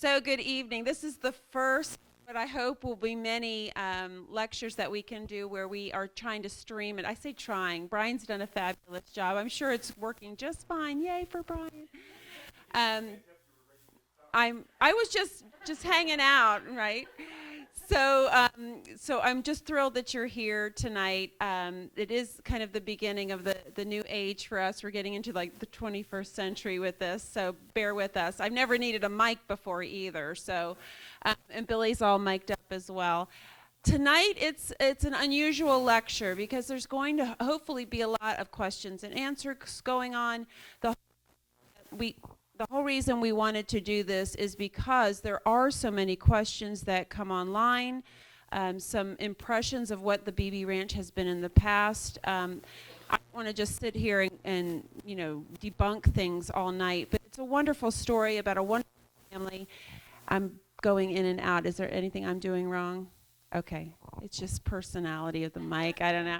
So good evening. This is the first, but I hope will be many lectures that we can do where we are trying to stream it. I say trying. Brian's done a fabulous job. I'm sure it's working just fine. Yay for Brian. Um, I was just hanging out, right? So I'm just thrilled that you're here tonight. It is kind of the beginning of the new age for us. We're getting into like the 21st century with this, so bear with us. I've never needed a mic before either, so and Billy's all mic'd up as well. Tonight it's an unusual lecture because there's going to hopefully be a lot of questions and answers going on. The we the whole reason we wanted to do this is because there are so many questions that come online, some impressions of what the Beebe Ranch has been in the past. I don't want to just sit here and debunk things all night, but it's a wonderful story about a wonderful family. I'm going in and out. Is there anything I'm doing wrong? Okay, it's just personality of the mic. I don't know.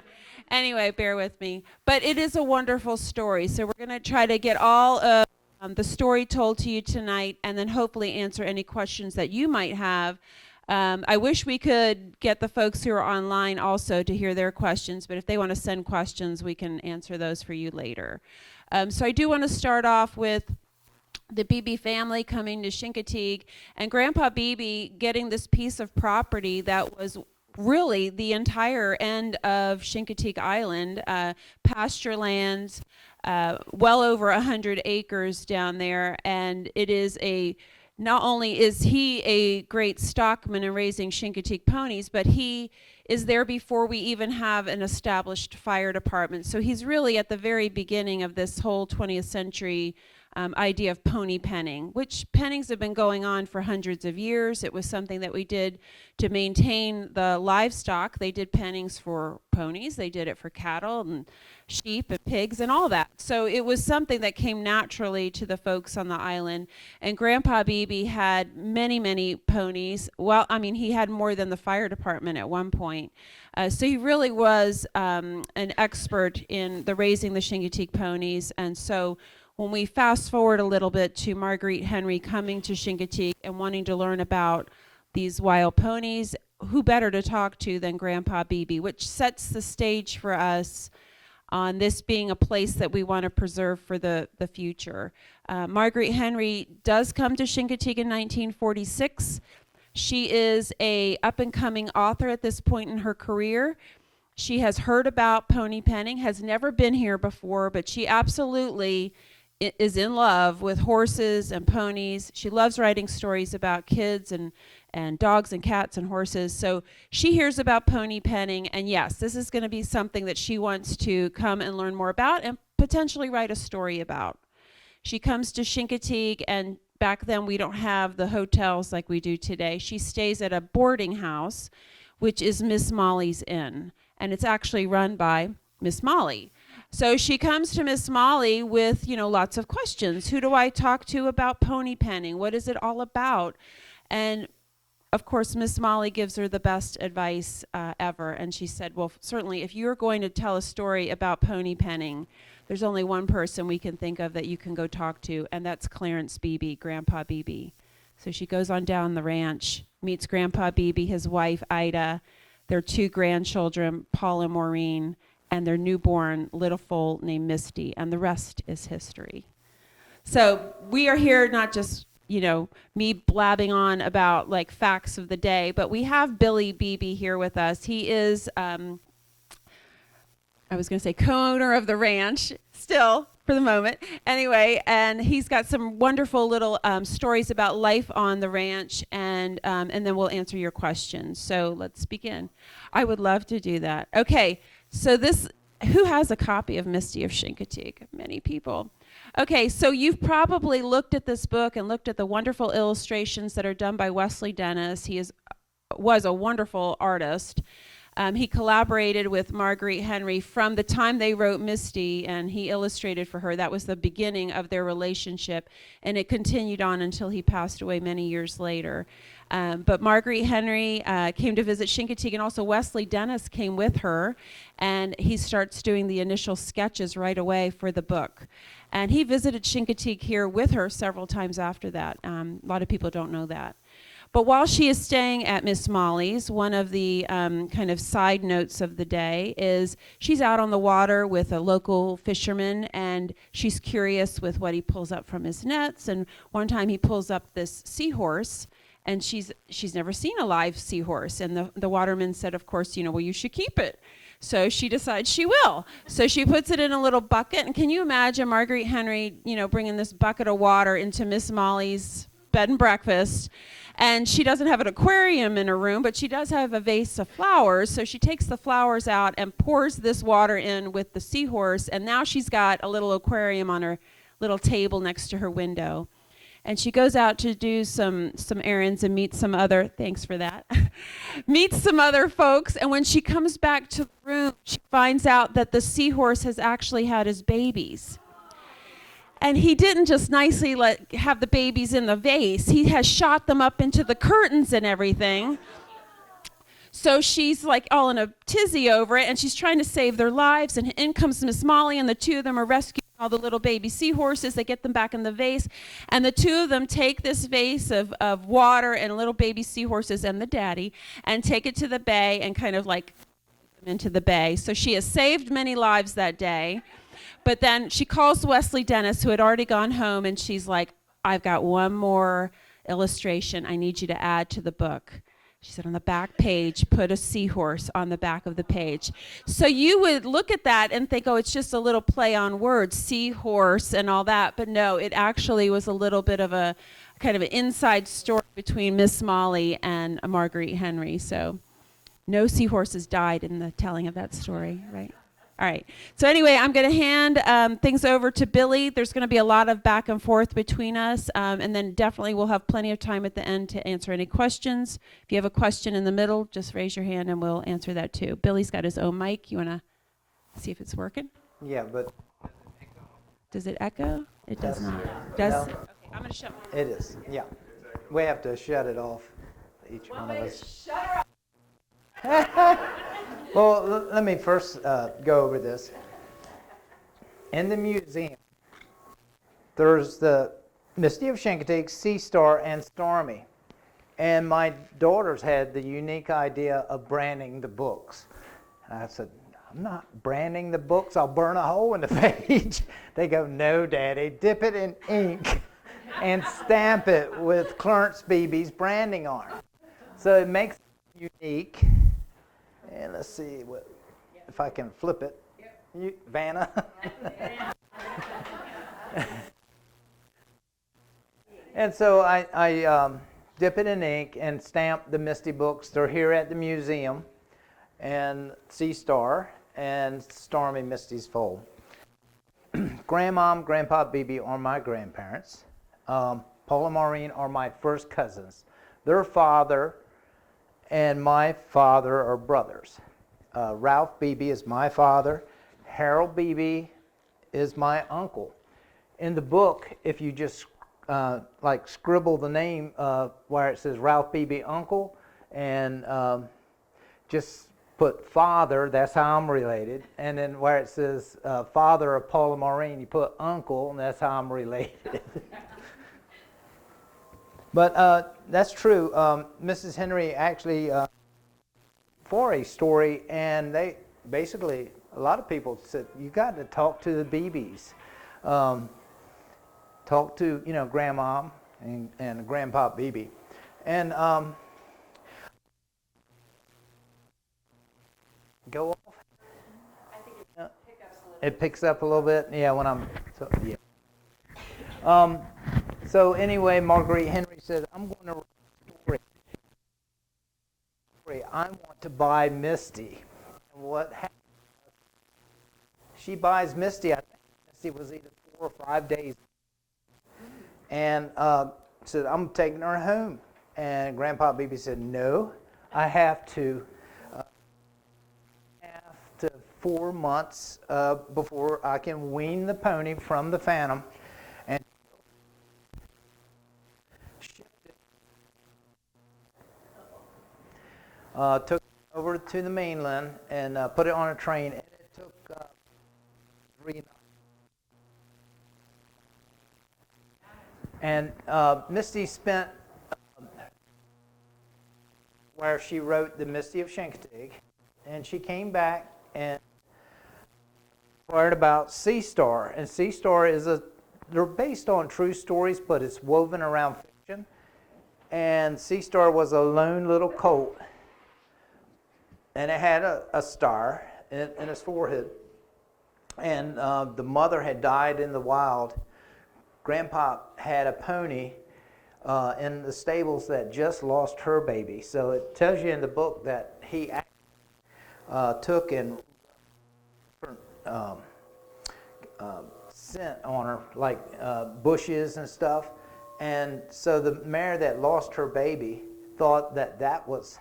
Anyway, bear with me. But it is a wonderful story, so we're going to try to get all of the story told to you tonight, and then hopefully answer any questions that you might have. I wish we could get the folks who are online also to hear their questions, but if they want to send questions, we can answer those for you later. So I do want to start off with the Beebe family coming to Chincoteague, and Grandpa Beebe getting this piece of property that was really the entire end of Chincoteague Island, pasture lands, well over 100 acres down there, and it is not only is he a great stockman in raising Chincoteague ponies, but he is there before we even have an established fire department. So he's really at the very beginning of this whole 20th century idea of pony penning, which pennings have been going on for hundreds of years. It was something that we did to maintain the livestock. They did pennings for ponies. They did it for cattle and sheep and pigs and all that. So it was something that came naturally to the folks on the island. And Grandpa Beebe had many, many ponies. Well, I mean, he had more than the fire department at one point. So he really was an expert in the raising the Chincoteague ponies. And so when we fast forward a little bit to Marguerite Henry coming to Chincoteague and wanting to learn about these wild ponies, who better to talk to than Grandpa Beebe, which sets the stage for us on this being a place that we want to preserve for the future. Marguerite Henry does come to Chincoteague in 1946. She is a up-and-coming author at this point in her career. She has heard about pony penning, has never been here before, but she absolutely is in love with horses and ponies. She loves writing stories about kids and dogs and cats and horses. So she hears about pony penning, and yes, this is going to be something that she wants to come and learn more about and potentially write a story about. She comes to Chincoteague, and back then we don't have the hotels like we do today. She stays at a boarding house, which is Miss Molly's Inn, and it's actually run by Miss Molly. So she comes to Miss Molly with, lots of questions. Who do I talk to about pony penning? What is it all about? And of course, Miss Molly gives her the best advice ever. And she said, well, certainly if you're going to tell a story about pony penning, there's only one person we can think of that you can go talk to, and that's Clarence Beebe, Grandpa Beebe. So she goes on down the ranch, meets Grandpa Beebe, his wife, Ida, their two grandchildren, Paul and Maureen, and their newborn little foal named Misty, and the rest is history. So we are here not just, me blabbing on about like facts of the day, but we have Billy Beebe here with us. He is, I was going to say co-owner of the ranch, still for the moment. Anyway, and he's got some wonderful little stories about life on the ranch, and then we'll answer your questions. So let's begin. I would love to do that. Okay. So who has a copy of Misty of Chincoteague? Many people. Okay, so you've probably looked at this book and looked at the wonderful illustrations that are done by Wesley Dennis. He was a wonderful artist. He collaborated with Marguerite Henry from the time they wrote Misty, and he illustrated for her. That was the beginning of their relationship, and it continued on until he passed away many years later. But Marguerite Henry came to visit Chincoteague, and also Wesley Dennis came with her, and he starts doing the initial sketches right away for the book. And he visited Chincoteague here with her several times after that. A lot of people don't know that. But while she is staying at Miss Molly's, one of the kind of side notes of the day is she's out on the water with a local fisherman, and she's curious with what he pulls up from his nets. And one time he pulls up this seahorse, and she's never seen a live seahorse. And the waterman said, of course, well, you should keep it. So she decides she will. So she puts it in a little bucket. And can you imagine Marguerite Henry, bringing this bucket of water into Miss Molly's bed and breakfast? And she doesn't have an aquarium in her room, but she does have a vase of flowers. So she takes the flowers out and pours this water in with the seahorse. And now she's got a little aquarium on her little table next to her window. And she goes out to do some errands and meets some other, thanks for that, meets some other folks. And when she comes back to the room, she finds out that the seahorse has actually had his babies. And he didn't just nicely have the babies in the vase. He has shot them up into the curtains and everything. So she's like all in a tizzy over it, and she's trying to save their lives. And in comes Miss Molly, and the two of them are rescuing all the little baby seahorses. They get them back in the vase. And the two of them take this vase of water and little baby seahorses and the daddy and take it to the bay and kind of like them into the bay. So she has saved many lives that day. But then she calls Wesley Dennis, who had already gone home, and she's like, I've got one more illustration I need you to add to the book. She said, on the back page, put a seahorse on the back of the page. So you would look at that and think, oh, it's just a little play on words, seahorse and all that. But no, it actually was a little bit of a kind of an inside story between Miss Molly and Marguerite Henry. So no seahorses died in the telling of that story, right? All right. So anyway, I'm going to hand things over to Billy. There's going to be a lot of back and forth between us, and then definitely we'll have plenty of time at the end to answer any questions. If you have a question in the middle, just raise your hand and we'll answer that too. Billy's got his own mic. You want to see if it's working? Yeah, but does it echo? It does not. No. Okay, I'm going to shut my It is. Yeah, we have to shut it off. Each one of us. Shut her up. Well, let me first go over this. In the museum, there's the Misty of Chincoteague, Sea Star, and Stormy. And my daughters had the unique idea of branding the books. And I said, I'm not branding the books. I'll burn a hole in the page. They go, no, Daddy, dip it in ink and stamp it with Clarence Beebe's branding on it. So it makes it unique. And let's see if I can flip it. Vanna. And so I dip it in ink and stamp the Misty books. They're here at the museum. And Sea Star and Stormy Misty's Foal. Grandmom, Grandpa Beebe are my grandparents. Paul and Maureen are my first cousins. Their father and my father are brothers. Ralph Beebe is my father. Harold Beebe is my uncle. In the book, if you just scribble the name where it says Ralph Beebe uncle and just put father, that's how I'm related. And then where it says father of Paul and Maureen, you put uncle, and that's how I'm related. But that's true. Mrs. Henry actually, for a story, and they basically, a lot of people said, you got to talk to the Beebes. Talk to, Grandma and Grandpa Beebe. And go off? I think it picks up a little bit. Yeah, when I'm, yeah. So anyway, Marguerite Henry said, I'm going to write a story. I want to buy Misty. And what happens? She buys Misty. I think Misty was either 4 or 5 days. And said, I'm taking her home. And Grandpa Beebe said, no, I have to 4 months before I can wean the pony from the Phantom. And took it over to the mainland and put it on a train. And it took 3 nights. Misty spent where she wrote the Misty of Chincoteague, and she came back and inquired about Sea Star. And Sea Star they're based on true stories, but it's woven around fiction. And Sea Star was a lone little colt, and it had a star in its forehead. And the mother had died in the wild. Grandpa had a pony in the stables that just lost her baby. So it tells you in the book that he took and scent on her, like bushes and stuff. And so the mare that lost her baby thought that was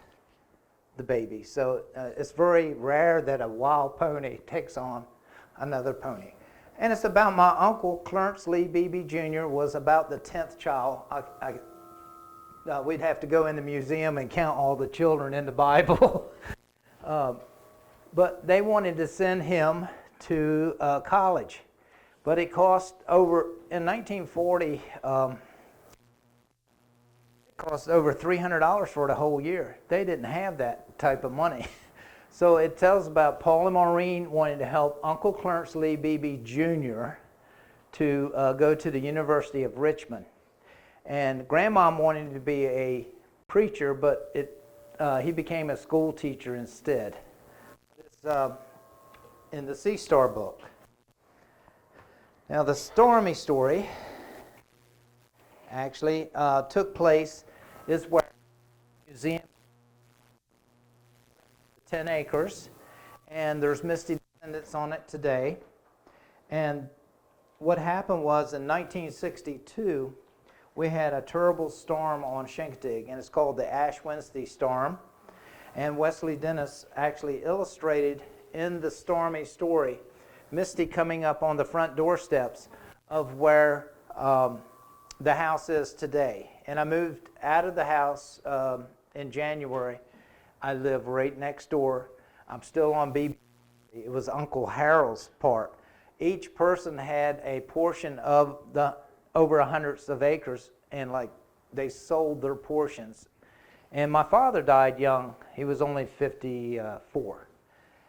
the baby. So it's very rare that a wild pony takes on another pony. And it's about my uncle, Clarence Lee Beebe Jr. was about the 10th child. We'd have to go in the museum and count all the children in the Bible. But they wanted to send him to college. But it cost in 1940, it cost over $300 for the whole year. They didn't have that type of money. So it tells about Paul and Maureen wanting to help Uncle Clarence Lee Beebe Jr. to go to the University of Richmond. And Grandmom wanted to be a preacher, but he became a school teacher instead. It's in the Sea Star book. Now the Stormy story actually took place is where the museum 10 acres, and there's Misty descendants on it today. And what happened was in 1962, we had a terrible storm on Chincoteague, and it's called the Ash Wednesday Storm. And Wesley Dennis actually illustrated in the Stormy story Misty coming up on the front doorsteps of where the house is today. And I moved out of the house in January. I live right next door. I'm still on Beebe. It was Uncle Harold's part. Each person had a portion of the over hundreds of acres, and they sold their portions. And my father died young. He was only 54.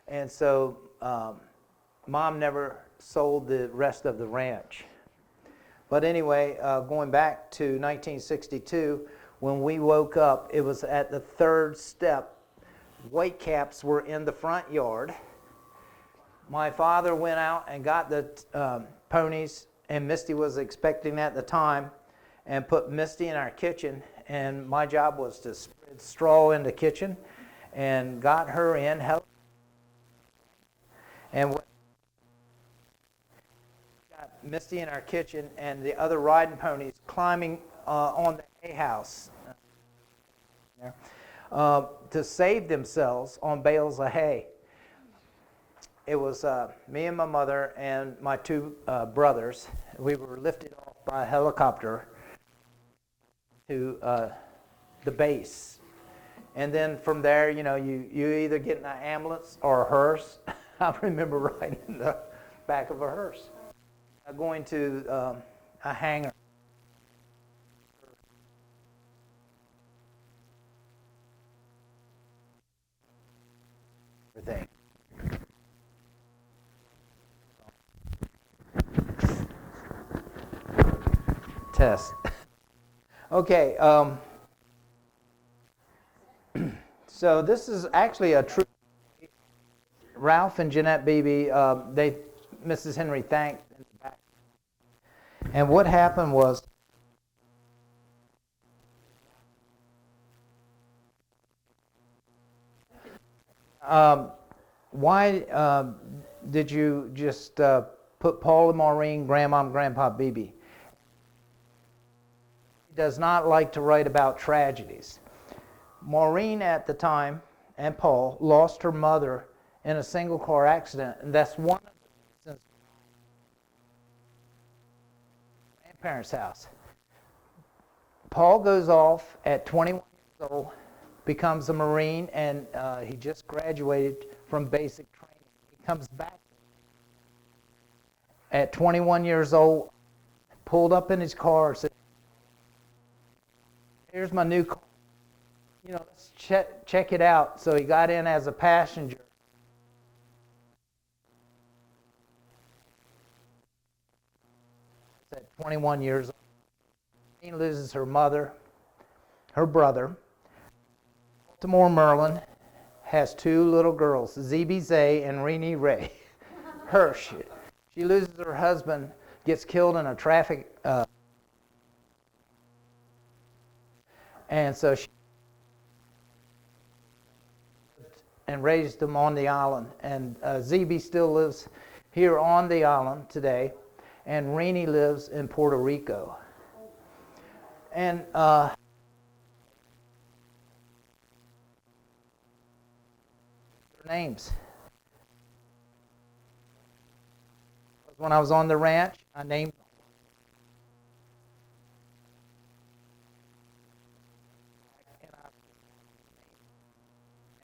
And so Mom never sold the rest of the ranch. But anyway, going back to 1962, when we woke up, it was at the third step. Whitecaps were in the front yard. My father went out and got the ponies, and Misty was expecting at the time, and put Misty in our kitchen. And my job was to spread straw in the kitchen, and got her in. And got Misty in our kitchen, and the other riding ponies climbing on the hay house there. To save themselves on bales of hay. It was me and my mother and my two brothers. We were lifted off by a helicopter to the base. And then from there, you either get in an ambulance or a hearse. I remember riding in the back of a hearse. Going to a hangar. Thing. Test. Okay. So this is actually a true. Ralph and Jeanette Beebe. Mrs. Henry thanked in the back. And what happened was. Why did you just put Paul and Maureen, Grandma and Grandpa Beebe? He does not like to write about tragedies. Maureen at the time and Paul lost her mother in a single car accident, and that's one of the reasons grandparents' house. Paul goes off at 21 years old, becomes a Marine, and he just graduated from basic training. He comes back at 21 years old, pulled up in his car, said, Here's my new car. Let's check it out. So he got in as a passenger. At 21 years old. He loses her mother, her brother. Baltimore, Maryland, has two little girls, Zebe Zay and Renee Ray. Hirsch. She loses her husband, gets killed in a traffic, and so she and raised them on the island. And Zebe still lives here on the island today, and Renee lives in Puerto Rico. And their names. When I was on the ranch, I named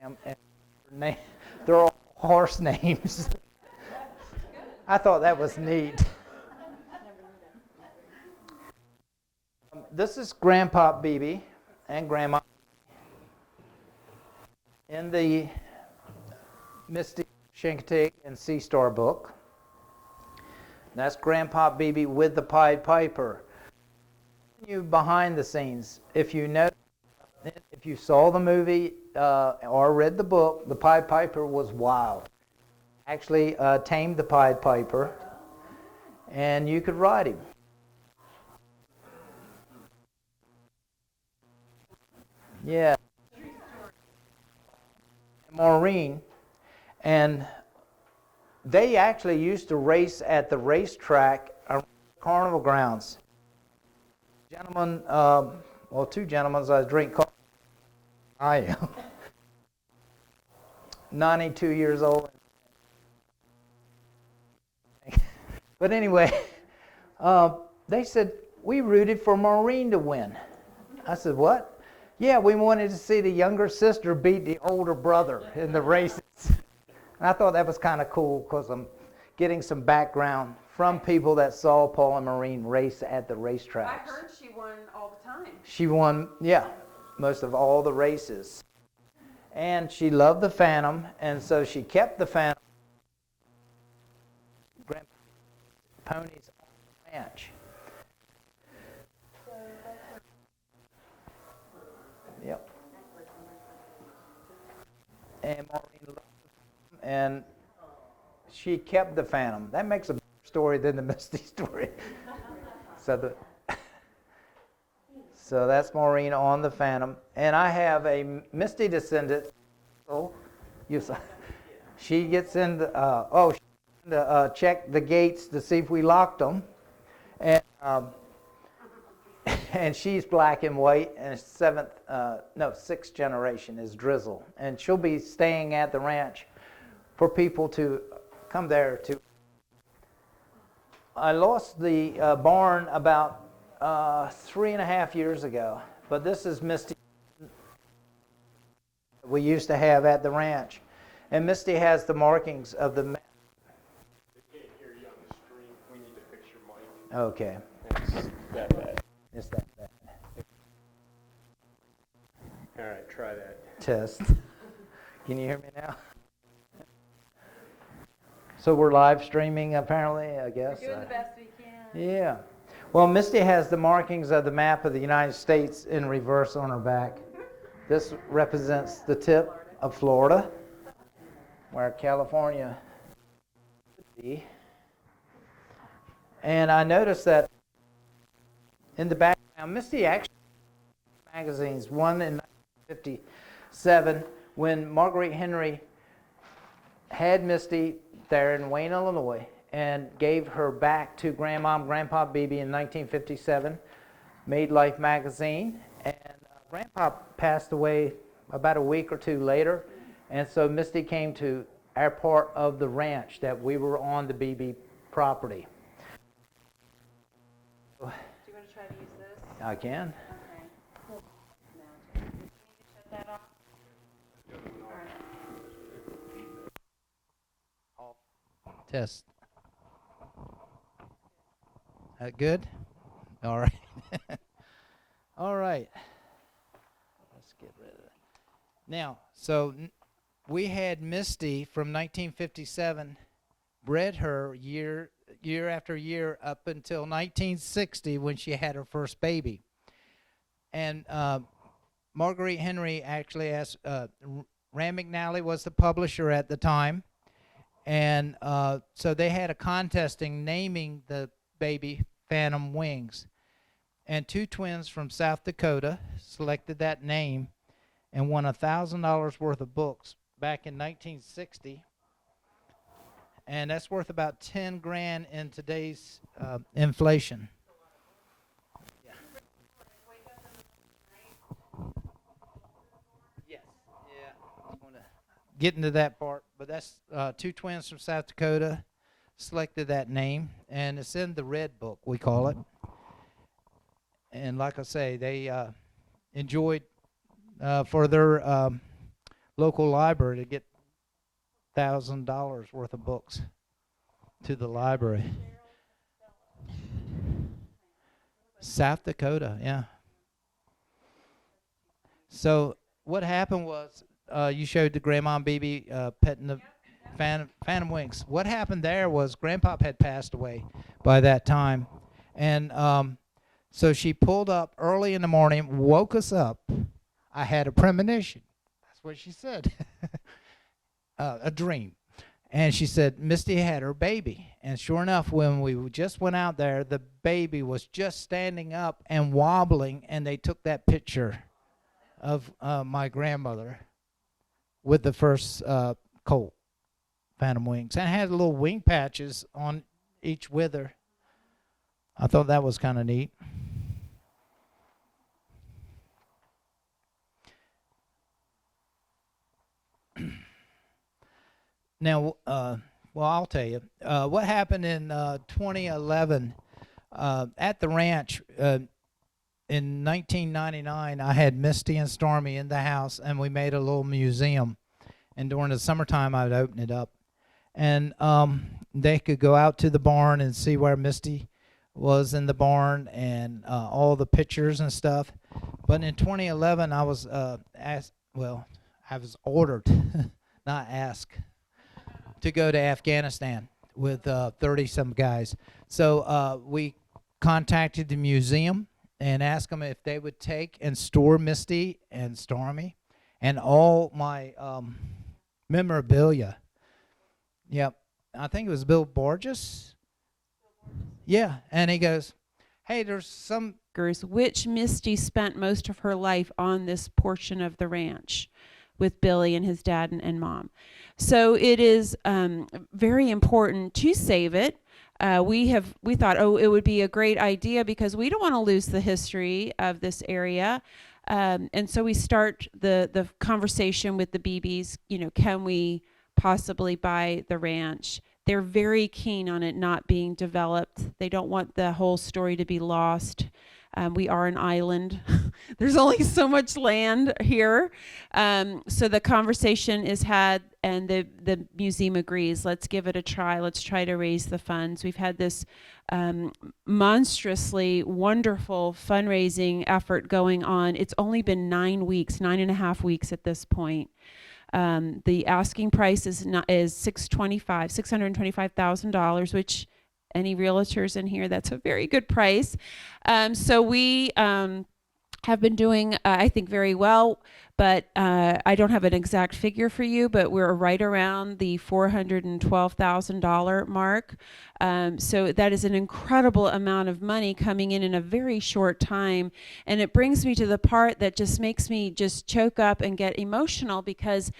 them. And they're all horse names. I thought that was neat. This is Grandpa Beebe and Grandma in the Misty, Chincoteague, and Sea Star book. That's Grandpa Beebe with the Pied Piper. You behind the scenes, if you saw the movie or read the book, the Pied Piper was wild. Actually tamed the Pied Piper, and you could ride him. Yeah. Maureen, and they actually used to race at the racetrack around carnival grounds. Gentlemen, two gentlemen, I drink coffee. I am 92 years old. But anyway, they said, we rooted for Maureen to win. I said, what? Yeah, we wanted to see the younger sister beat the older brother in the races. And I thought that was kind of cool because I'm getting some background from people that saw Paul and Maureen race at the racetracks. I heard she won all the time. She won, yeah, most of all the races. And she loved the Phantom, and so she kept the Phantom ponies on the ranch. Yep. And Maureen loved them, and she kept the Phantom. That makes a better story than the Misty story. So that's Maureen on the Phantom. And I have a Misty descendant. Oh, she gets in the, check the gates to see if we locked them. And and she's black and white, and sixth generation is Drizzle. And she'll be staying at the ranch for people to come there to. I lost the barn about 3.5 years ago, but this is Misty we used to have at the ranch. And Misty has the markings of the map. They can't hear you on the stream. We need to fix your mic. Okay. It's that bad. It's that bad. All right, try that. Test. Can you hear me now? So we're live streaming apparently, I guess. We're doing the best we can. Yeah. Well, Misty has the markings of the map of the United States in reverse on her back. This represents the tip of Florida, where California would be. And I noticed that in the background, Misty actually magazines, one in 1957 when Marguerite Henry had Misty there in Wayne, Illinois, and gave her back to Grandma and Grandpa Beebe in 1957, made Life magazine. And Grandpa passed away about a week or two later, and so Misty came to our part of the ranch that we were on the Beebe property. Do you want to try to use this? I can. Okay. No. You need to shut that off? All right. Test. That good? All right. All right. Now, so we had Misty from 1957, bred her year after year up until 1960 when she had her first baby. And Marguerite Henry actually asked, Rand McNally was the publisher at the time, and so they had a contesting naming the baby Phantom Wings. And two twins from South Dakota selected that name and won $1,000 worth of books back in 1960. And that's worth about 10 grand in today's inflation. Yeah. Yes. Yeah. I just want to get into that part, but that's two twins from South Dakota selected that name, and it's in the Red Book, we call it. And like I say, they enjoyed for their local library to get $1,000 worth of books to the library. South Dakota, yeah. So what happened was you showed the Grandma and Beebe petting the Phantom Wings. What happened there was Grandpop had passed away by that time, and so she pulled up early in the morning, woke us up. I had a premonition. That's what she said. A dream. And she said, Misty had her baby. And sure enough, when we just went out there, the baby was just standing up and wobbling, and they took that picture of my grandmother with the first colt, Phantom Wings. And it had little wing patches on each wither. I thought that was kind of neat. Now, well, I'll tell you. What happened in 2011 at the ranch in 1999, I had Misty and Stormy in the house, and we made a little museum. And during the summertime, I would open it up. And they could go out to the barn and see where Misty was in the barn and all the pictures and stuff. But in 2011, I was asked, well, I was ordered, not asked, to go to Afghanistan with 30-some guys. So we contacted the museum and asked them if they would take and store Misty and Stormy and all my memorabilia. Yep. I think it was Bill Borges. Yeah, and he goes, hey, there's some... Which Misty spent most of her life on this portion of the ranch with Billy and his dad and mom. So it is very important to save it. We thought, it would be a great idea because we don't want to lose the history of this area. And so we start the conversation with the Beebes, can we possibly buy the ranch? They're very keen on it not being developed. They don't want the whole story to be lost. We are an island. There's only so much land here. So the conversation is had, and the museum agrees. Let's give it a try. Let's try to raise the funds. We've had this monstrously wonderful fundraising effort going on. It's only been 9.5 weeks at this point. The asking price is $625,000, which any realtors in here, that's a very good price. So we have been doing, I think, very well, but I don't have an exact figure for you, but we're right around the $412,000 mark. So that is an incredible amount of money coming in a very short time. And it brings me to the part that just makes me just choke up and get emotional, because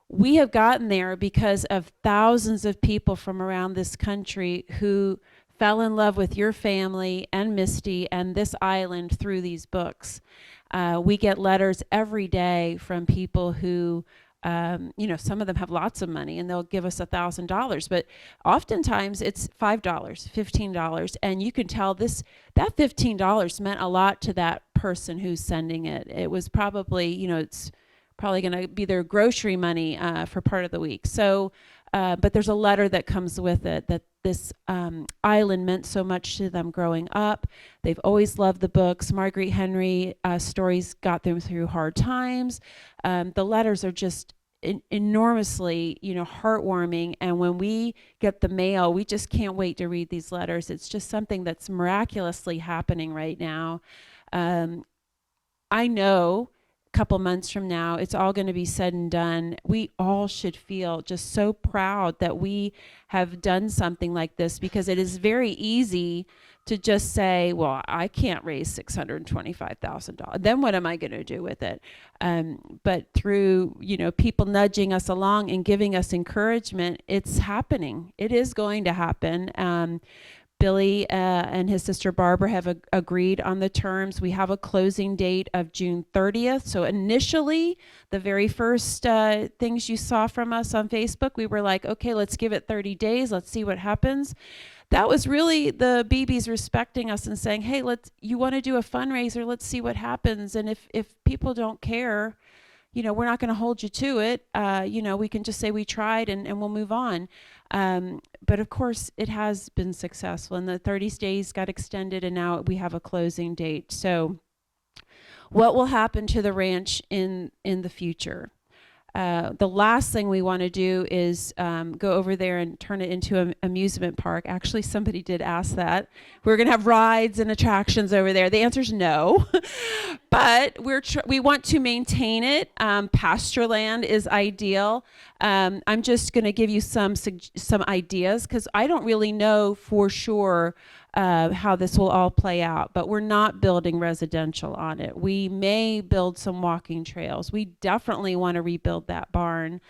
we have gotten there because of thousands of people from around this country who fell in love with your family and Misty and this island through these books. We get letters every day from people who, some of them have lots of money and they'll give us $1,000, but oftentimes it's $5, $15, and you can tell that $15 meant a lot to that person who's sending it. It was probably, it's probably going to be their grocery money for part of the week. So But there's a letter that comes with it that this island meant so much to them growing up. They've always loved the books. Marguerite Henry stories got them through hard times. The letters are just enormously, heartwarming. And when we get the mail, we just can't wait to read these letters. It's just something that's miraculously happening right now. I know a couple months from now, it's all going to be said and done. We all should feel just so proud that we have done something like this, because it is very easy to just say, well, I can't raise $625,000. Then what am I going to do with it? But through, people nudging us along and giving us encouragement, it's happening. It is going to happen. Billy and his sister Barbara have agreed on the terms. We have a closing date of June 30th. So initially, the very first things you saw from us on Facebook, we were like, okay, let's give it 30 days. Let's see what happens. That was really the Beebes respecting us and saying, hey, you want to do a fundraiser, let's see what happens. And if people don't care, we're not going to hold you to it. We can just say we tried and we'll move on. But of course, it has been successful, and the 30 days got extended, and now we have a closing date. So what will happen to the ranch in the future? The last thing we want to do is go over there and turn it into an amusement park. Actually, somebody did ask that. We're going to have rides and attractions over there. The answer is no. But we want to maintain it. Pasture land is ideal. I'm just going to give you some ideas, because I don't really know for sure how this will all play out, but we're not building residential on it. We may build some walking trails. We definitely want to rebuild that barn.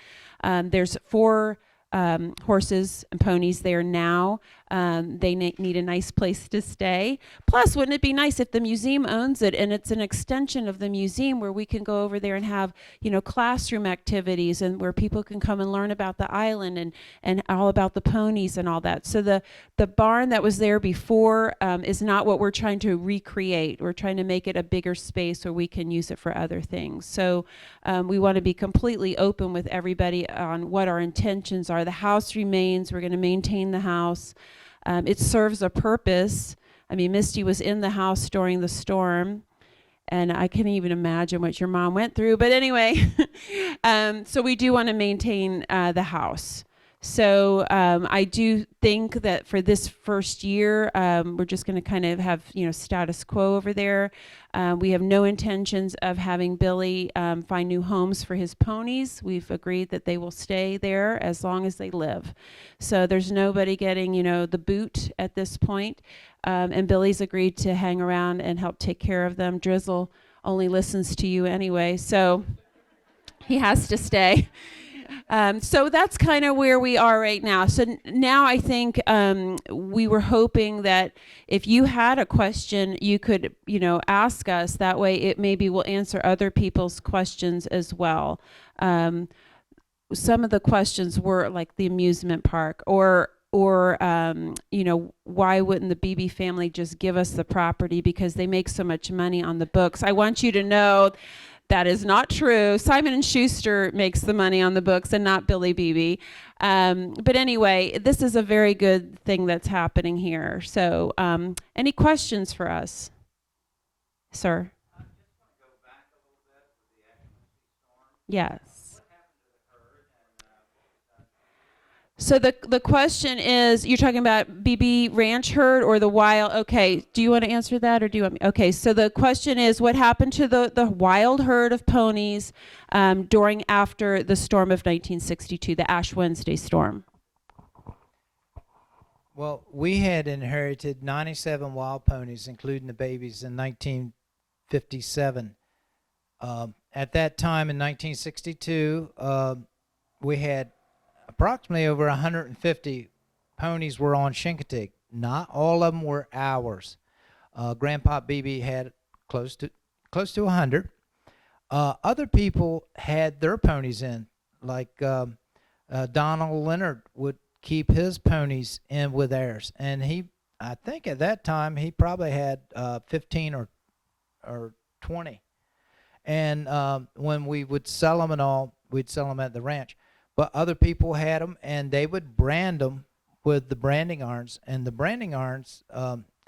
There's 4 horses and ponies there now. They need a nice place to stay. Plus, wouldn't it be nice if the museum owns it and it's an extension of the museum where we can go over there and have, classroom activities, and where people can come and learn about the island and all about the ponies and all that. So the barn that was there before is not what we're trying to recreate. We're trying to make it a bigger space where we can use it for other things. So we want to be completely open with everybody on what our intentions are. The house remains. We're going to maintain the house. It serves a purpose. I mean, Misty was in the house during the storm, and I can't even imagine what your mom went through. But anyway, so we do want to maintain the house. So I do think that for this first year, we're just going to kind of have, status quo over there. We have no intentions of having Billy find new homes for his ponies. We've agreed that they will stay there as long as they live. So there's nobody getting, the boot at this point. And Billy's agreed to hang around and help take care of them. Drizzle only listens to you anyway, so he has to stay. So that's kind of where we are right now. So now I think we were hoping that if you had a question, you could, ask us. That way it maybe will answer other people's questions as well. Some of the questions were like the amusement park, or why wouldn't the Beebe family just give us the property because they make so much money on the books? I want you to know that is not true. Simon & Schuster makes the money on the books and not Billy Beebe. But anyway, this is a very good thing that's happening here. So any questions for us? Sir? I just want to go back a little bit with the Ashland storm. Yes. So the question is, you're talking about Beebe Ranch herd or the wild? Okay, do you want to answer that, or do you want me? Okay, so the question is, what happened to the wild herd of ponies after the storm of 1962, the Ash Wednesday storm? Well, we had inherited 97 wild ponies, including the babies, in 1957. At that time, in 1962, we had approximately over 150 ponies were on Chincoteague. Not all of them were ours. Grandpa Beebe had close to 100. Other people had their ponies in, like Donald Leonard would keep his ponies in with theirs, and I think at that time he probably had 15 or 20. And when we would sell them and all, we'd sell them at the ranch. but other people had them, and they would brand them with the branding irons. And the branding irons,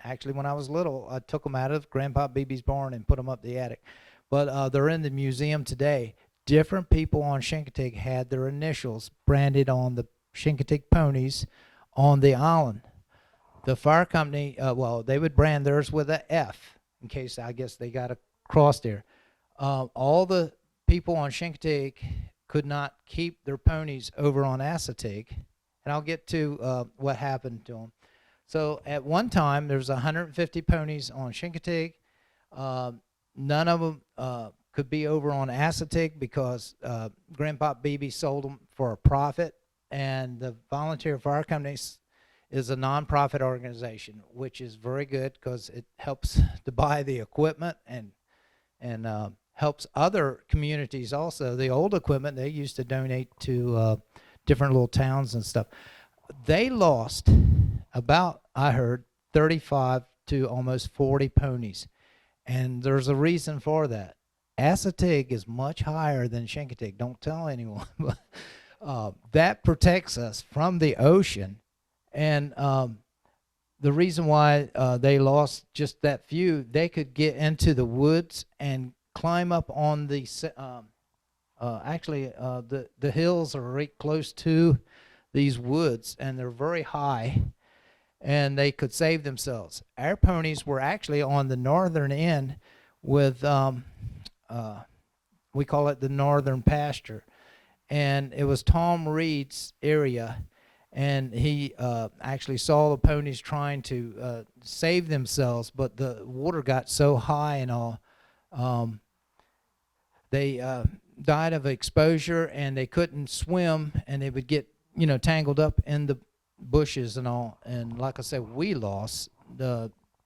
actually, when I was little, I took them out of Grandpa Beebe's barn and put them up the attic. But they're in the museum today. Different people on Chincoteague had their initials branded on the Chincoteague ponies on the island. The fire company, they would brand theirs with a F in case, I guess, they got a cross there. All the people on Chincoteague could not keep their ponies over on Assateague, and I'll get to what happened to them. So at one time, there was 150 ponies on Chincoteague. None of them could be over on Assateague because Grandpa Beebe sold them for a profit, and the Volunteer Fire Company is a nonprofit organization, which is very good because it helps to buy the equipment and helps other communities also. The old equipment they used to donate to different little towns and stuff. They lost about, I heard, 35 to almost 40 ponies. And there's a reason for that. Assateague is much higher than Chincoteague. Don't tell anyone. That protects us from the ocean. And the reason why they lost just that few, they could get into the woods and climb up on the the hills are right close to these woods, and they're very high, and they could save themselves. Our ponies were actually on the northern end with we call it the northern pasture, and it was Tom Reed's area, and he actually saw the ponies trying to save themselves, but the water got so high and all. They died of exposure, and they couldn't swim, and they would get tangled up in the bushes and all. And like I said, we lost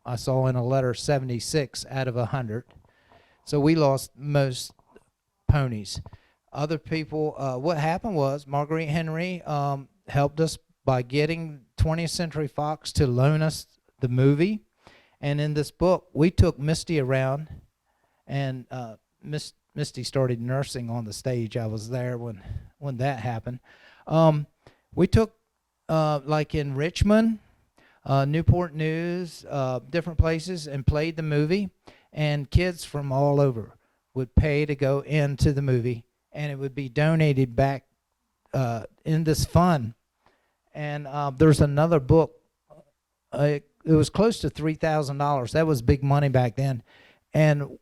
I saw in a letter 76 out of 100, so we lost most ponies. Other people, what happened was Marguerite Henry helped us by getting 20th Century Fox to loan us the movie, and in this book we took Misty around, and Misty started nursing on the stage. I was there when that happened. We took, like in Richmond, Newport News, different places, and played the movie, and kids from all over would pay to go into the movie, and it would be donated back in this fund. And there's another book. It was close to $3,000. That was big money back then. And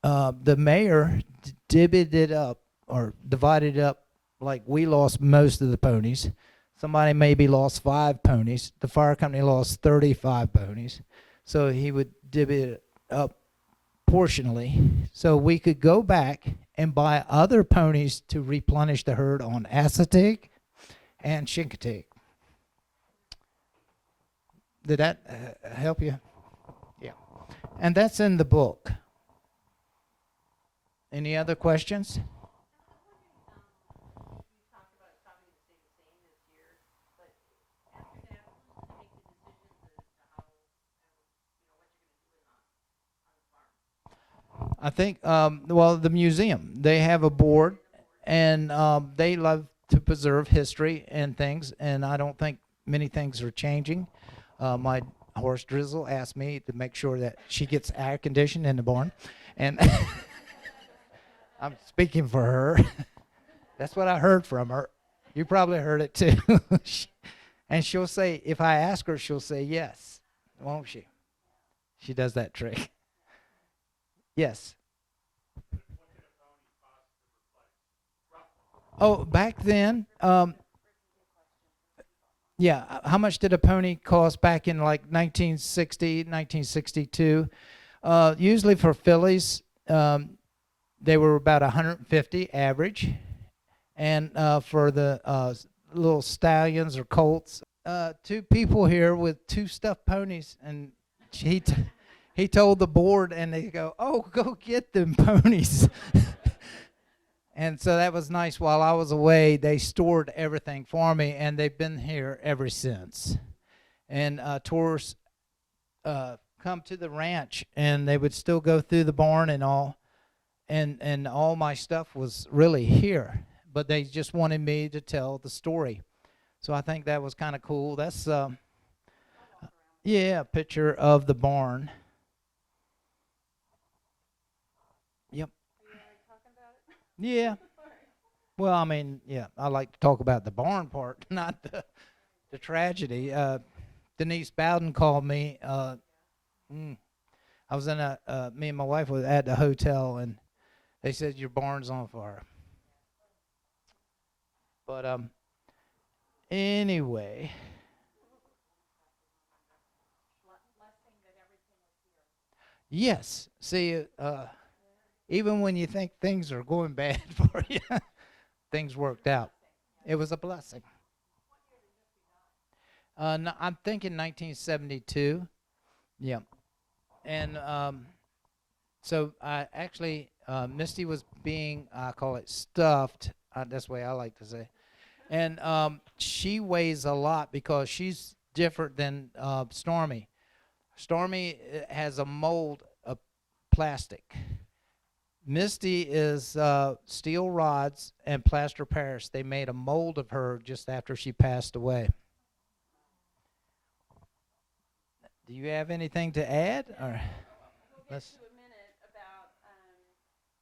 the mayor divvied it up, or divided it up, like we lost most of the ponies. Somebody maybe lost 5 ponies. The fire company lost 35 ponies. So he would divvy it up proportionally, so we could go back and buy other ponies to replenish the herd on Assateague and Chincoteague. Did that help you? Yeah. And that's in the book. Any other questions? I think, the museum, they have a board, and they love to preserve history and things, and I don't think many things are changing. My horse Drizzle asked me to make sure that she gets air conditioned in the barn, and I'm speaking for her. That's what I heard from her. You probably heard it too. And she'll say, if I ask her, she'll say yes, won't she? She does that trick. Yes. Oh, back then, yeah, how much did a pony cost back in like 1960, 1962? Usually for fillies, they were about 150 average. And for the little stallions or colts, 2 people here with 2 stuffed ponies, and he told the board, and they go, "Oh, go get them ponies." And so that was nice. While I was away, they stored everything for me, and they've been here ever since. And tours come to the ranch, and they would still go through the barn and all, and all my stuff was really here. but they just wanted me to tell the story. So I think that was kind of cool. That's yeah, a picture of the barn. Yep. Yeah. Well, I mean, yeah, I like to talk about the barn part, not the tragedy. Denise Bowden called me. I was in me and my wife was at the hotel, and they said your barn's on fire. But anyway, yes. See, even when you think things are going bad for you, things worked out. It was a blessing. No, I'm thinking 1972. Yeah. And so I actually, Misty was being, I call it stuffed. That's the way I like to say. And she weighs a lot because she's different than Stormy. Stormy has a mold of plastic. Misty is steel rods and plaster Paris. They made a mold of her just after she passed away. Do you have anything to add? Or We'll get to a minute about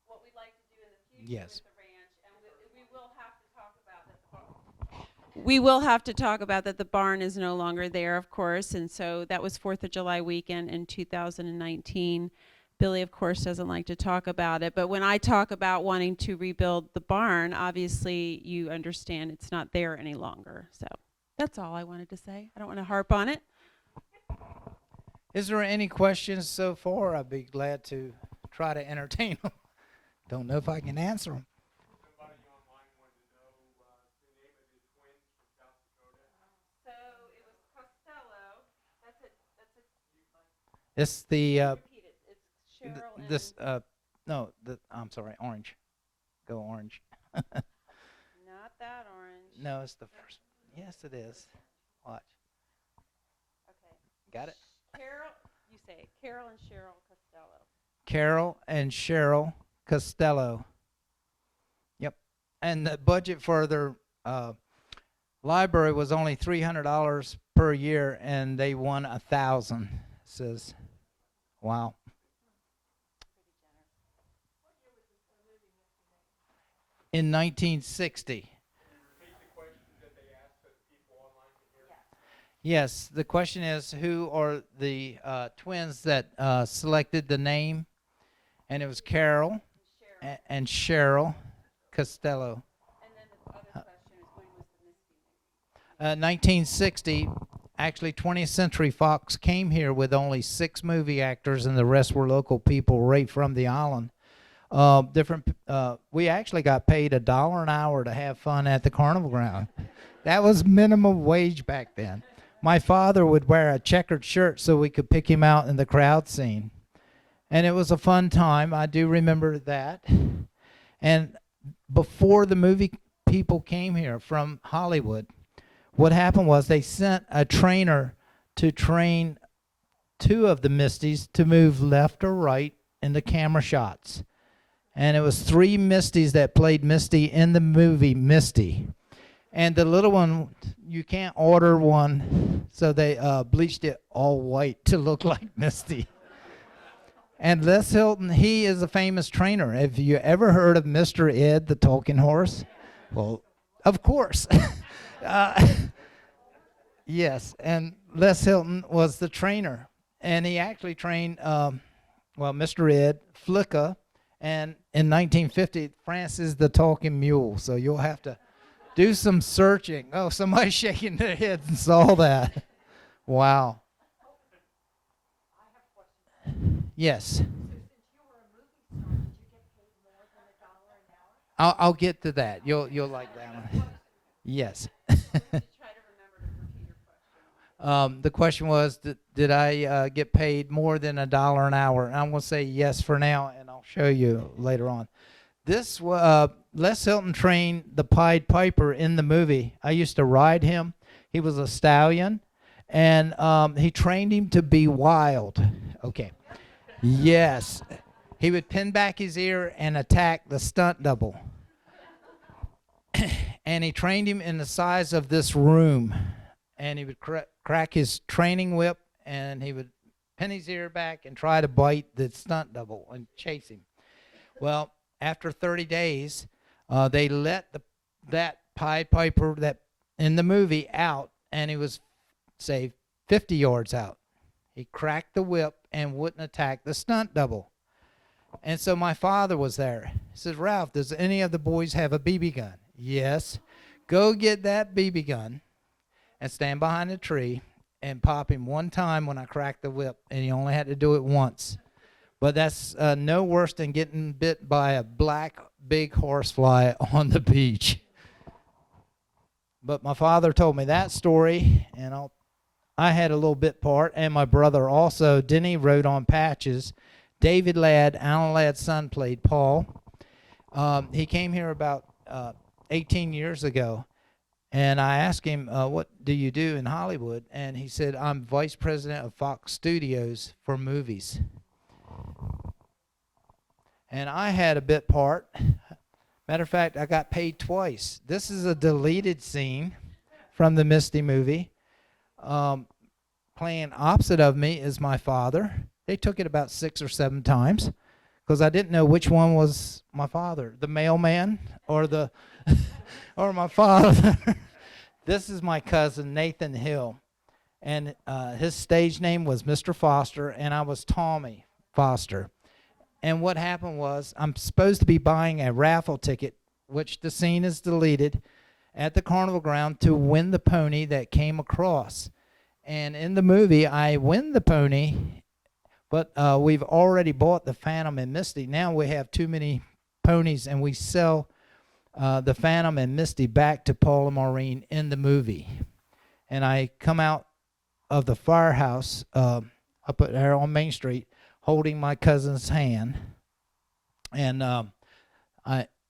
what we'd like to do in the future Yes. with the ranch, and we will have to talk about that. We will have to talk about that the barn is no longer there, of course, and so that was 4th of July weekend in 2019. Billy, of course, doesn't like to talk about it, but when I talk about wanting to rebuild the barn, obviously you understand it's not there any longer. So that's all I wanted to say. I don't want to harp on it. Is there any questions so far? I'd be glad to try to entertain them. Don't know if I can answer them. Somebody online wanted to know the name of the twins from South Dakota. So it was Costello. That's It's the repeat it. It's Cheryl and this no, I'm sorry, orange. Go orange. not that orange. No, it's the first. Yes, it is. Watch. Okay. Got it? Carol, you say it. Carol and Cheryl Costello. Carol and Cheryl Costello. Yep. And the budget for their library was only $300 per year, and they won $1,000. Says, wow. In 1960. Yes, the question is, who are the twins that selected the name? And it was Carol and Cheryl Costello. And then the other question is, when was the Misty movie? 1960, actually 20th Century Fox came here with only 6 movie actors, and the rest were local people right from the island. We actually got paid $1 an hour to have fun at the carnival ground. That was minimum wage back then. My father would wear a checkered shirt so we could pick him out in the crowd scene. And it was a fun time. I do remember that. And before the movie people came here from Hollywood, what happened was they sent a trainer to train 2 of the Misties to move left or right in the camera shots. And it was 3 Misties that played Misty in the movie Misty. And the little one, you can't order one, so they bleached it all white to look like Misty. And Les Hilton, he is a famous trainer. Have you ever heard of Mr. Ed, the talking horse? Well, of course. Yes, and Les Hilton was the trainer. And he actually trained, Mr. Ed, Flicka, and in 1950, Francis the Talking Mule. So you'll have to do some searching. Oh, somebody's shaking their heads and saw that. Wow. Yes. I'll get to that. You'll like that one. Yes. The question was, did I get paid more than $1 an hour? And I'm going to say yes for now, and I'll show you later on. This Les Hilton trained the Pied Piper in the movie. I used to ride him. He was a stallion, and he trained him to be wild. Okay. Yes. He would pin back his ear and attack the stunt double. and he trained him in the size of this room. And he would crack his training whip, and he would pin his ear back and try to bite the stunt double and chase him. Well, after 30 days, they let that Pied Piper that in the movie out, and he was, say, 50 yards out. He cracked the whip and wouldn't attack the stunt double. And so my father was there. He says, Ralph, does any of the boys have a BB gun? Yes. Go get that BB gun and stand behind a tree and pop him one time when I cracked the whip, and he only had to do it once. But that's no worse than getting bit by a black big horsefly on the beach. But my father told me that story, and I had a little bit part, and my brother also. Denny wrote on patches. David Ladd, Alan Ladd's son, played Paul. He came here about 18 years ago, and I asked him, what do you do in Hollywood? And he said, I'm vice president of Fox Studios for movies. And I had a bit part. Matter of fact, I got paid twice. This is a deleted scene from the Misty movie. Playing opposite of me is my father. They took it about 6 or 7 times because I didn't know which one was my father, the mailman or the or my father. This is my cousin, Nathan Hill, and his stage name was Mr. Foster, and I was Tommy Foster. And what happened was I'm supposed to be buying a raffle ticket, which the scene is deleted, at the carnival ground to win the pony that came across. And in the movie, I win the pony, but we've already bought the Phantom and Misty. Now we have too many ponies, and we sell the Phantom and Misty back to Paul and Maureen in the movie. And I come out of the firehouse up there on Main Street holding my cousin's hand. And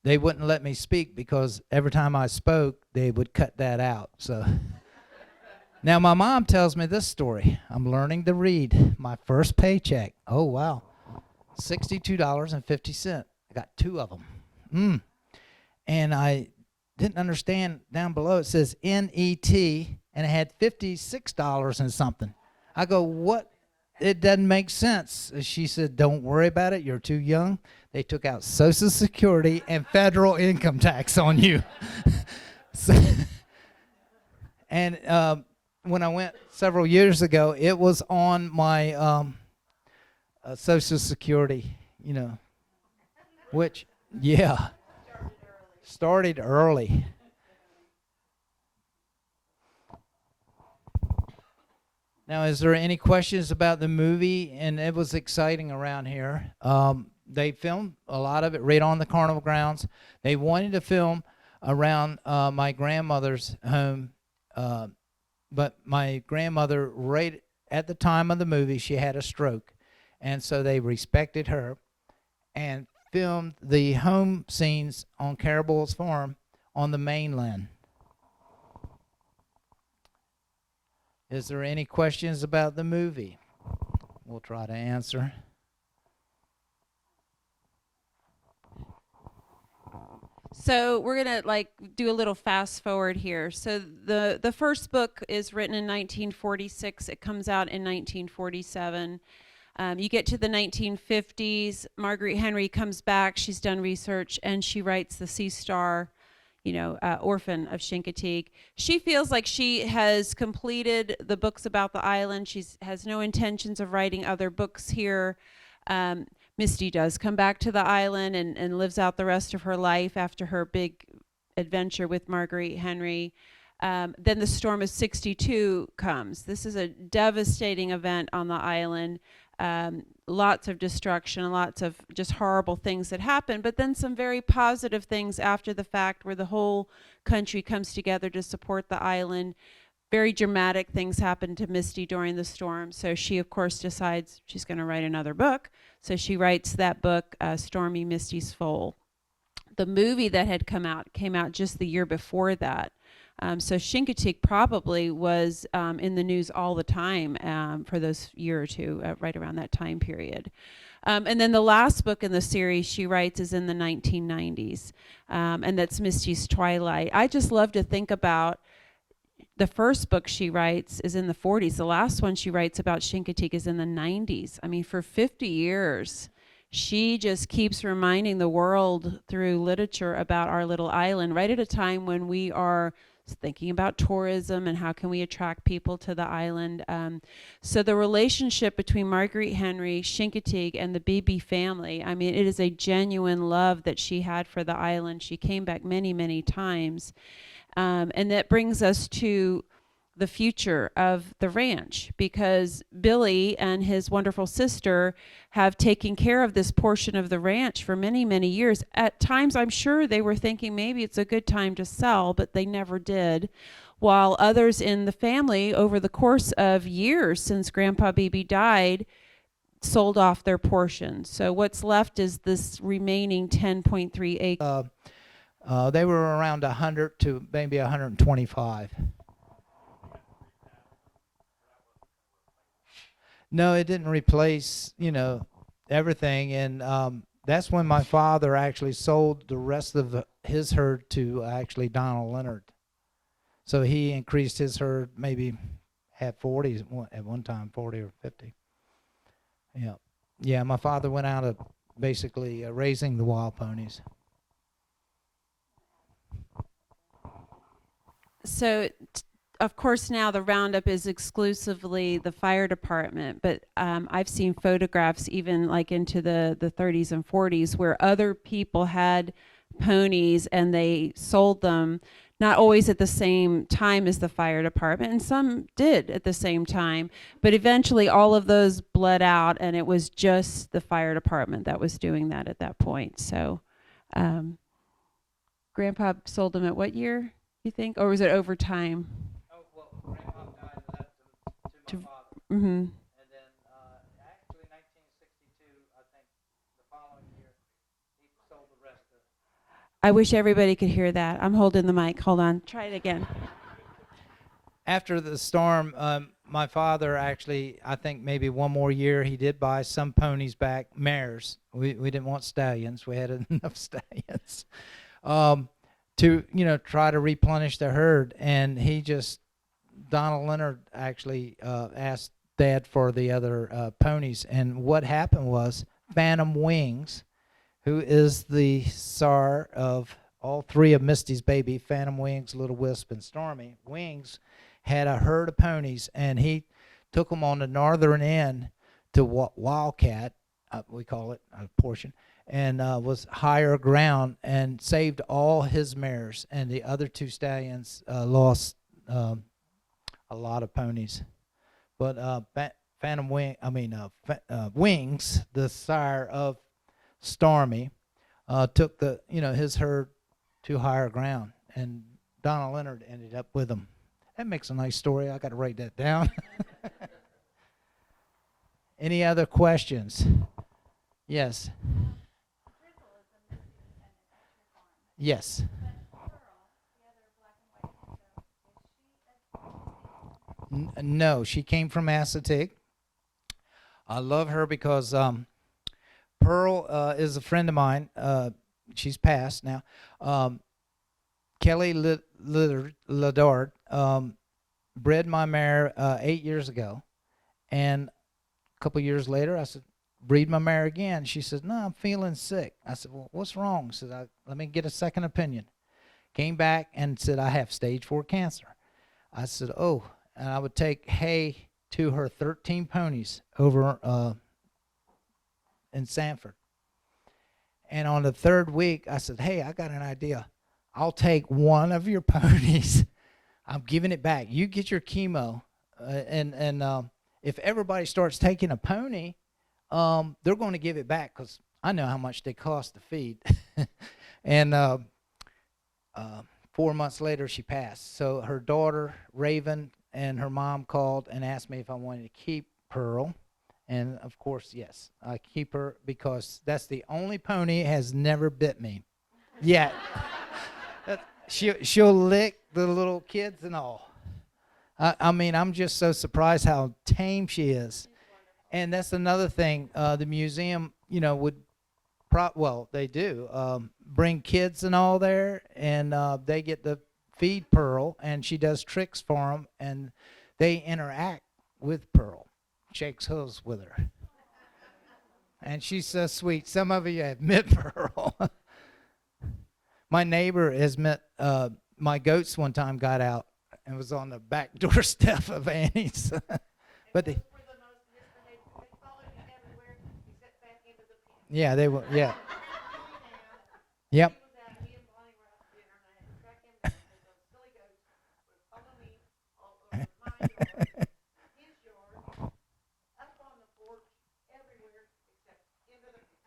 they wouldn't let me speak because every time I spoke, they would cut that out. So now my mom tells me this story. I'm learning to read. My first paycheck. Oh, wow. $62.50. I got 2 of them. And I didn't understand down below. It says N-E-T, and it had $56 and something. I go, what? It doesn't make sense. She said, don't worry about it. You're too young. They took out Social Security and federal income tax on you. And when I went several years ago, it was on my Social Security, which, yeah, started early. Now, is there any questions about the movie? And it was exciting around here. They filmed a lot of it right on the carnival grounds. They wanted to film around my grandmother's home, but my grandmother, right at the time of the movie, she had a stroke. And so they respected her and filmed the home scenes on Carabole's farm on the mainland. Is there any questions about the movie? We'll try to answer. So we're going to do a little fast forward here. So the first book is written in 1946. It comes out in 1947. You get to the 1950s. Marguerite Henry comes back. She's done research, and she writes the Sea Star, Orphan of Chincoteague. She feels like she has completed the books about the island. She has no intentions of writing other books here. Misty does come back to the island and lives out the rest of her life after her big adventure with Marguerite Henry. Then the storm of 62 comes. This is a devastating event on the island. Lots of destruction, lots of just horrible things that happen, but then some very positive things after the fact where the whole country comes together to support the island. Very dramatic things happen to Misty during the storm, so she, of course, decides she's going to write another book. So she writes that book, Stormy Misty's Foal. The movie that had came out just the year before that. So Chincoteague probably was in the news all the time for those year or two, right around that time period. And then the last book in the series she writes is in the 1990s, and that's Misty's Twilight. I just love to think about the first book she writes is in the 40s. The last one she writes about Chincoteague is in the 90s. I mean, for 50 years, she just keeps reminding the world through literature about our little island, right at a time when we are thinking about tourism and how can we attract people to the island. So the relationship between Marguerite Henry, Chincoteague, and the Beebe family, I mean, it is a genuine love that she had for the island. She came back many, many times. And that brings us to the future of the ranch, because Billy and his wonderful sister have taken care of this portion of the ranch for many, many years. At times, I'm sure they were thinking maybe it's a good time to sell, but they never did. While others in the family, over the course of years since Grandpa Beebe died, sold off their portion. So what's left is this remaining 10.3 acres. They were around 100 to maybe 125. No, it didn't replace, everything. And that's when my father actually sold the rest of his herd to actually Donald Leonard. So he increased his herd, maybe had 40 at one time, 40 or 50. Yeah. Yeah, my father went out of basically raising the wild ponies. So, of course, now the roundup is exclusively the fire department, but I've seen photographs even like into the 30s and 40s where other people had ponies and they sold them, not always at the same time as the fire department, and some did at the same time, but eventually all of those bled out, and it was just the fire department that was doing that at that point. So, Grandpa sold them at what year, you think? Or was it over time? Oh, well, Grandpa died and left them to my father. Mm-hmm. And then actually 1962, I think the following year, he sold the rest of it. I wish everybody could hear that. I'm holding the mic. Hold on. Try it again. After the storm, my father actually, I think maybe one more year, he did buy some ponies back, mares. We didn't want stallions. We had enough stallions. To try to replenish the herd, and Donald Leonard actually asked Dad for the other ponies, and what happened was Phantom Wings, who is the sire of all three of Misty's baby, Phantom Wings, Little Wisp, and Stormy. Wings had a herd of ponies, and he took them on the northern end to Wildcat, we call it a portion, and was higher ground and saved all his mares, and the other two stallions lost a lot of ponies. But Wings, the sire of Stormy, took his herd to higher ground, and Donald Leonard ended up with them. That makes a nice story. I got to write that down. Any other questions? Yes. Yes. No, she came from Chincoteague. I love her because Pearl is a friend of mine. She's passed now. Kelly Ladard bred my mare 8 years ago, and a couple years later, I said, breed my mare again. She said, no, I'm feeling sick. I said, well, what's wrong? She said, let me get a second opinion. Came back and said, I have stage 4 cancer. I said, oh, and I would take hay to her 13 ponies over in Sanford. And on the third week, I said, hey, I got an idea. I'll take one of your ponies. I'm giving it back. You get your chemo. And if everybody starts taking a pony, they're going to give it back because I know how much they cost to feed. And 4 months later, she passed. So her daughter, Raven, and her mom called and asked me if I wanted to keep Pearl. And, of course, yes, I keep her because that's the only pony has never bit me yet. She'll lick the little kids and all. I mean, I'm just so surprised how tame she is. And that's another thing. The museum, would they do bring kids and all there, and they get to feed Pearl, and she does tricks for them, and they interact with Pearl, shakes hands with her, and she's so sweet. Some of you have met Pearl. My neighbor has met my goats one time. Got out and was on the back doorstep of Annie's, but they. Yeah, they will. Yeah. Yep.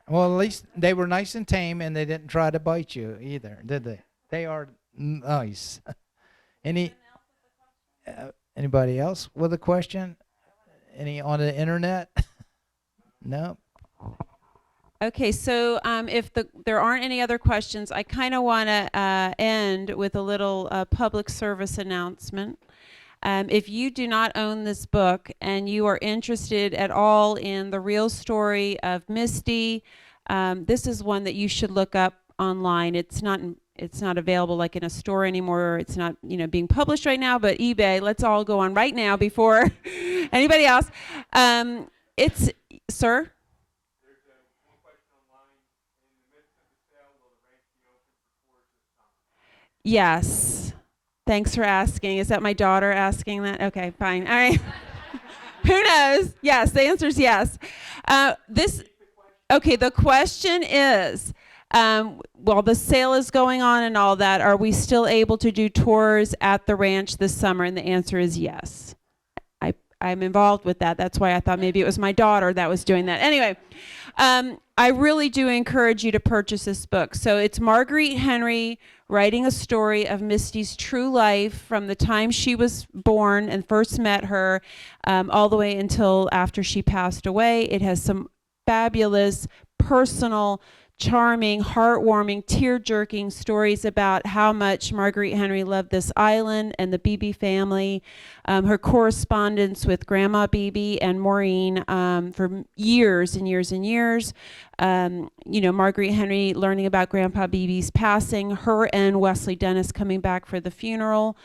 Well, at least they were nice and tame, and they didn't try to bite you either, did they? They are nice. Anybody else with a question? Any on the internet? No. Okay, so if there aren't any other questions, I kind of want to end with a little public service announcement. If you do not own this book and you are interested at all in the real story of Misty, this is one that you should look up online. It's not available like in a store anymore. It's not being published right now, but eBay. Let's all go on right now before anybody else. It's sir. Yes. Thanks for asking. Is that my daughter asking that? Okay, fine. All right. Who knows? Yes, the answer is yes. Okay, the question is, while the sale is going on and all that, are we still able to do tours at the ranch this summer? And the answer is yes. I'm involved with that. That's why I thought maybe it was my daughter that was doing that. Anyway, I really do encourage you to purchase this book. So it's Marguerite Henry writing a story of Misty's true life from the time she was born and first met her all the way until after she passed away. It has some fabulous, personal, charming, heartwarming, tear-jerking stories about how much Marguerite Henry loved this island and the Beebe family, her correspondence with Grandma Beebe and Maureen for years and years and years. Marguerite Henry learning about Grandpa Beebe's passing, her and Wesley Dennis coming back for the funeral.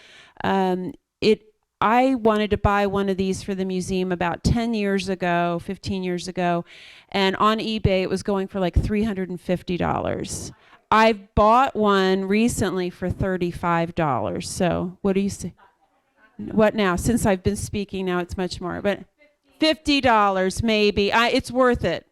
I wanted to buy one of these for the museum about 10 years ago, 15 years ago, and on eBay it was going for like $350. I bought one recently for $35. So what do you say? What now? Since I've been speaking now, it's much more, but $50 maybe. It's worth it.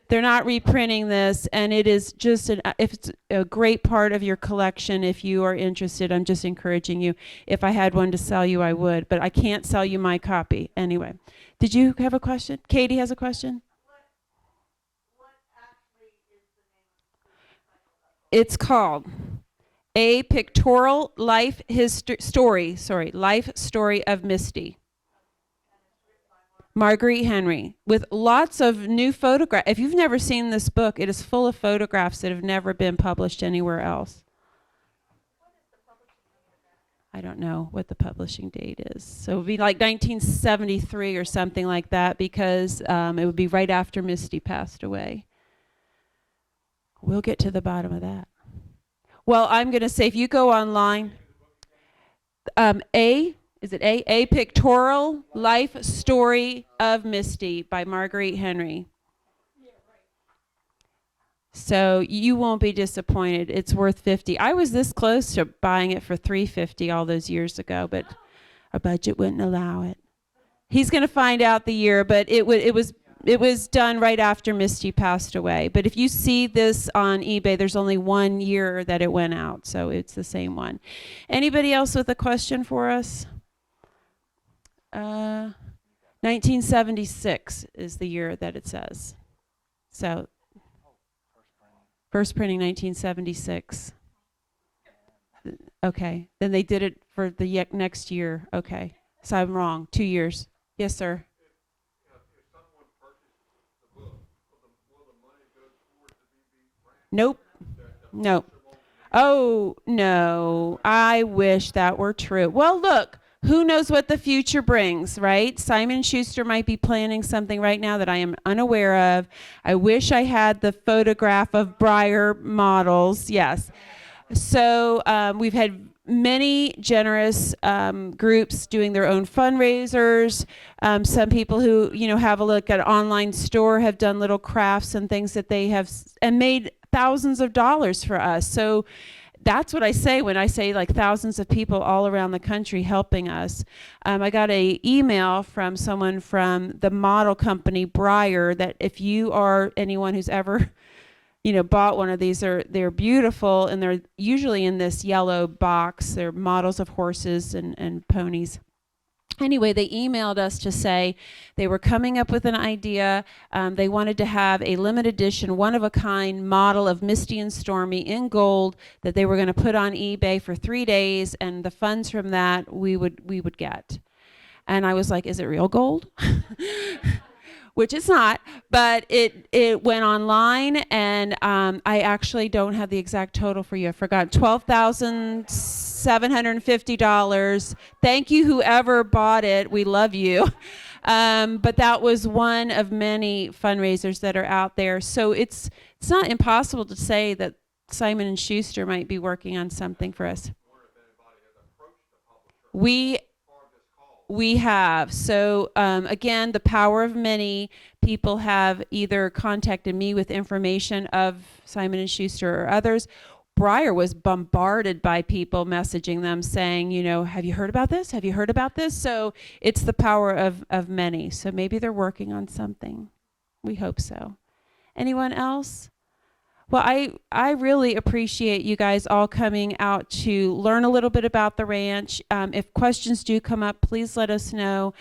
They're not reprinting this, and it is just if it's a great part of your collection. If you are interested, I'm just encouraging you. If I had one to sell you, I would, but I can't sell you my copy. Anyway, did you have a question? Katie has a question? What actually is the name of the book? It's called A Pictorial Life Story of Misty. Marguerite Henry, with lots of new photographs. If you've never seen this book, it is full of photographs that have never been published anywhere else. I don't know what the publishing date is. So it would be like 1973 or something like that, because it would be right after Misty passed away. We'll get to the bottom of that. Well, I'm going to say, if you go online, A Pictorial Life Story of Misty by Marguerite Henry. So you won't be disappointed. It's worth $50. I was this close to buying it for $350 all those years ago, but our budget wouldn't allow it. He's going to find out the year, but it was done right after Misty passed away. But if you see this on eBay, there's only 1 year that it went out, so it's the same one. Anybody else with a question for us? 1976 is the year that it says. So, first printing 1976. Okay, then they did it for the next year. Okay, so I'm wrong. 2 years. Yes, sir. If someone purchases the book, will the money go towards the BB grant? Nope. Nope. Oh, no. I wish that were true. Well, look, who knows what the future brings, right? Simon & Schuster might be planning something right now that I am unaware of. I wish I had the photograph of Breyer models. Yes. So we've had many generous groups doing their own fundraisers. Some people who have a look at an online store have done little crafts and things that they have and made thousands of dollars for us. So that's what I say when I say like thousands of people all around the country helping us. I got an email from someone from the model company Breyer that if you are anyone who's ever bought one of these, they're beautiful, and they're usually in this yellow box. They're models of horses and ponies. Anyway, they emailed us to say they were coming up with an idea. They wanted to have a limited edition, one-of-a-kind model of Misty and Stormy in gold that they were going to put on eBay for 3 days, and the funds from that we would get. And I was like, is it real gold? Which it's not, but it went online, and I actually don't have the exact total for you. I forgot. $12,750. Thank you, whoever bought it. We love you. But that was one of many fundraisers that are out there. So it's not impossible to say that Simon & Schuster might be working on something for us. We have. So again, the power of many. People have either contacted me with information of Simon & Schuster or others. Breyer was bombarded by people messaging them saying, have you heard about this? Have you heard about this? So it's the power of many. So maybe they're working on something. We hope so. Anyone else? Well, I really appreciate you guys all coming out to learn a little bit about the ranch. If questions do come up, please let us know.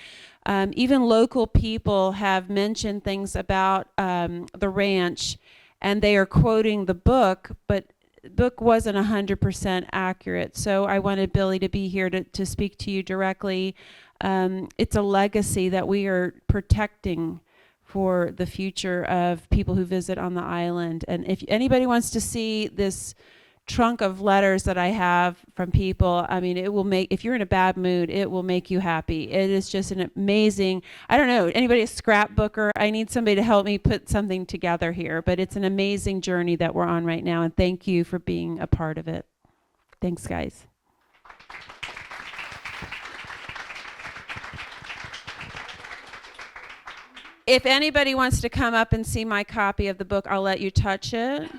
Even local people have mentioned things about the ranch, and they are quoting the book, but the book wasn't 100% accurate. So I wanted Billy to be here to speak to you directly. It's a legacy that we are protecting for the future of people who visit on the island. And if anybody wants to see this trunk of letters that I have from people, I mean, it will make, if you're in a bad mood, it will make you happy. It is just an amazing, I don't know, anybody a scrapbooker? I need somebody to help me put something together here, but it's an amazing journey that we're on right now, and thank you for being a part of it. Thanks, guys. If anybody wants to come up and see my copy of the book, I'll let you touch it.